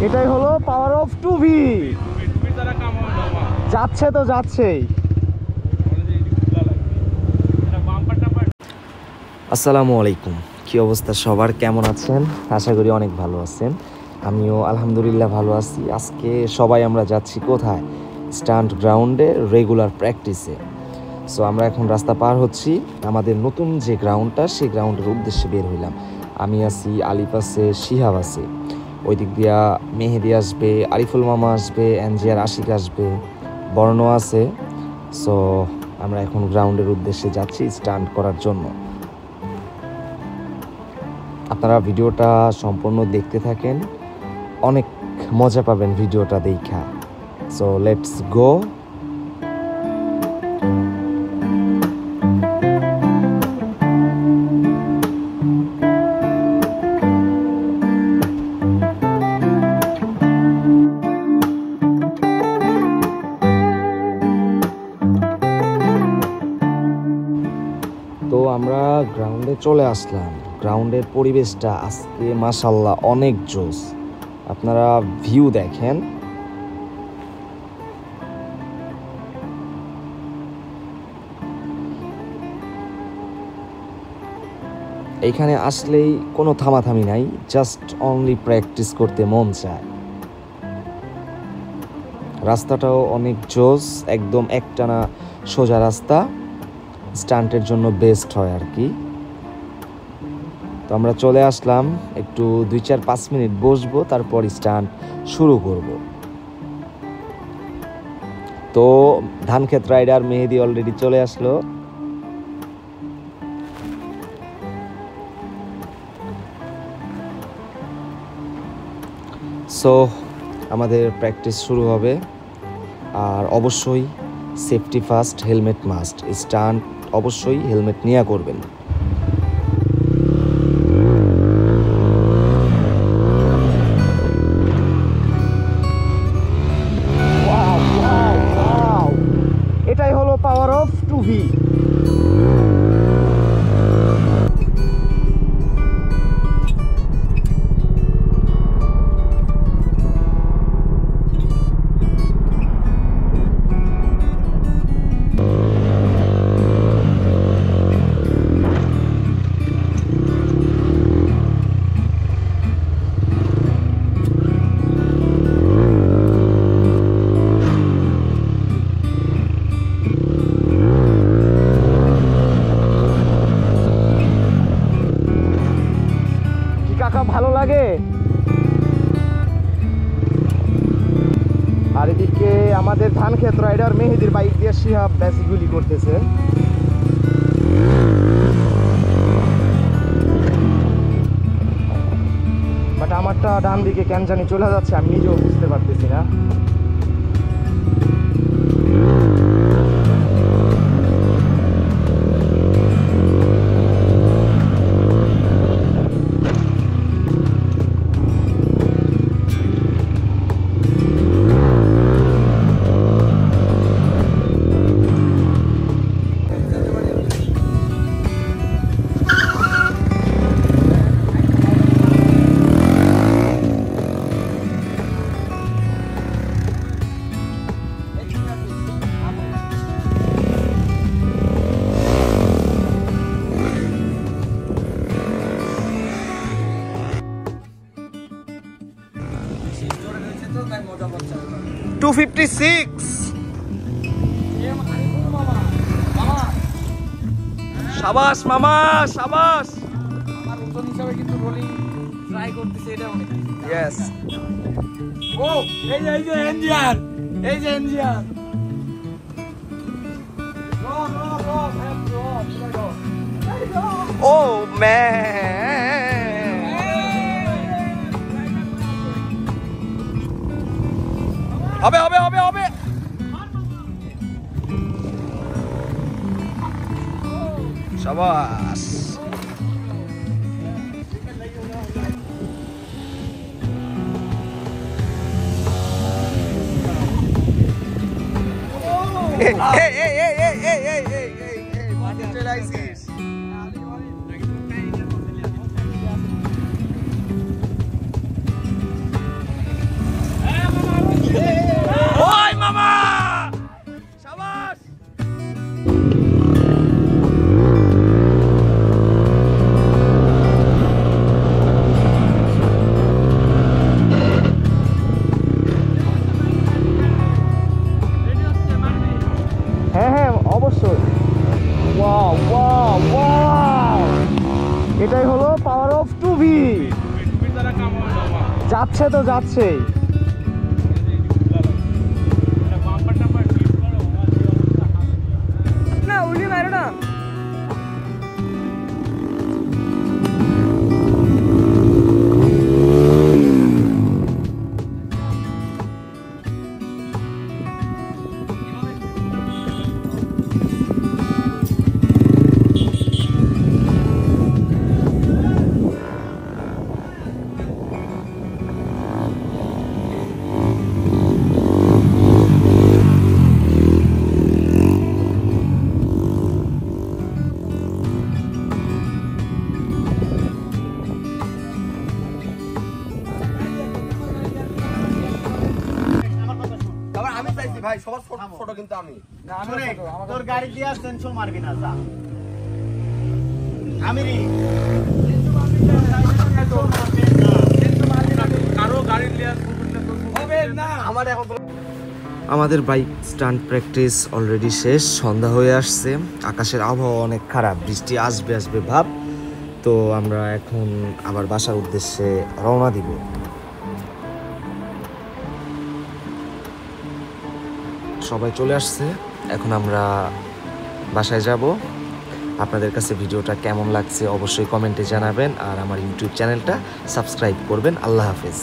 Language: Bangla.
এটাই হলো পাওয়ার অফ 2V। যাচ্ছে তো যাচ্ছেই। আসসালামু আলাইকুম, কি অবস্থা সবার, কেমন আছেন? আশা করি অনেক ভালো আছেন। আমিও আলহামদুলিল্লাহ ভালো আছি। আজকে সবাই আমরা যাচ্ছি কোথায়? স্টান্ট গ্রাউন্ডে রেগুলার প্র্যাকটিসে। সো আমরা এখন রাস্তা পার হচ্ছি আমাদের নতুন যে গ্রাউন্ডটা, সেই গ্রাউন্ডের উদ্দেশ্যে বের হইলাম। আমি আছি, আলিফ আছে, শিহাব আছে, ওই দিক দিয়া মেহেদি আসবে, আরিফুল মামা আসবে, এনজিআর আশিক আসবে, বর্ণ আছে। সো আমরা এখন গ্রাউন্ডের উদ্দেশ্যে যাচ্ছি স্টান্ট করার জন্য। আপনারা ভিডিওটা সম্পূর্ণ দেখতে থাকেন, অনেক মজা পাবেন ভিডিওটা দেখা। So let's go. তো আমরা গ্রাউন্ডে চলে আসলাম। গ্রাউন্ডের পরিবেশটা আজকে মাশাআল্লাহ অনেক জোস। আপনারা ভিউ দেখেন। এইখানে আসলেই কোনো থামাথামি নাই, জাস্ট অনলি প্র্যাকটিস করতে মন চায়। রাস্তাটাও অনেক জোস, একদম একটানা সোজা রাস্তা, স্টান্টের জন্য বেস্ট হয় আর কি। তো আমরা চলে আসলাম, একটু 2-4-5 মিনিট বসবো, তারপর স্টান্ট শুরু করব। তো ধানক্ষেত রাইডার মেহেদি অলরেডি চলে আসলো। সো আমাদের প্র্যাকটিস শুরু হবে। আর অবশ্যই safety first, helmet must. Stunt অবশ্যই হেলমেট নিয়ে করবেন। এটাই হলো পাওয়ার অফ 2V। ভালো লাগে। আর এদিকে আমাদের ধানক্ষেত রাইডার মেহেদির বাইক দিয়ে শিহাব ব্যাসিগুলি করতেছে। বাট আমারটা ডান দিকে কেন জানি চলে যাচ্ছে, আমি নিজেও বুঝতে পারতেছি না। সাবাস মামা, সাবাস। আমার ওজন হিসাবে কিন্তু রোলিং ট্রাই করতেছে, এটা অনেক। ইয়েস। ও এই যে এনজিআর, এই যে এনজিআর। র র র হবে হবে হবে হবে শাবাশ অবশ্যই ওয়াও ওয়াও ওয়াও এটাই হলো পাওয়ার অফ 2V যাচ্ছে তো যাচ্ছেই না উলি মারো না ভাই সবার ফটো কিন্তু আমি তোর গাড়ি দিয়ে সেন্সর মারবি না যা আমিরি কারো গাড়ি দিয়ে হবে না আমার এখন আমাদের বাইক স্টান্ট প্র্যাকটিস অলরেডি শেষ সন্ধ্যা হয়ে আসছে আকাশের আবহাওয়া অনেক খারাপ বৃষ্টি আসবে আসবে ভাব তো আমরা এখন আবার বাসার উদ্দেশ্যে রওনা দিব সবাই চলে আসছে এখন আমরা বাসায় যাব আপনাদের কাছে ভিডিওটা কেমন লাগছে অবশ্যই কমেন্টে জানাবেন আর আমার ইউটিউব চ্যানেলটা সাবস্ক্রাইব করবেন আল্লাহ হাফেজ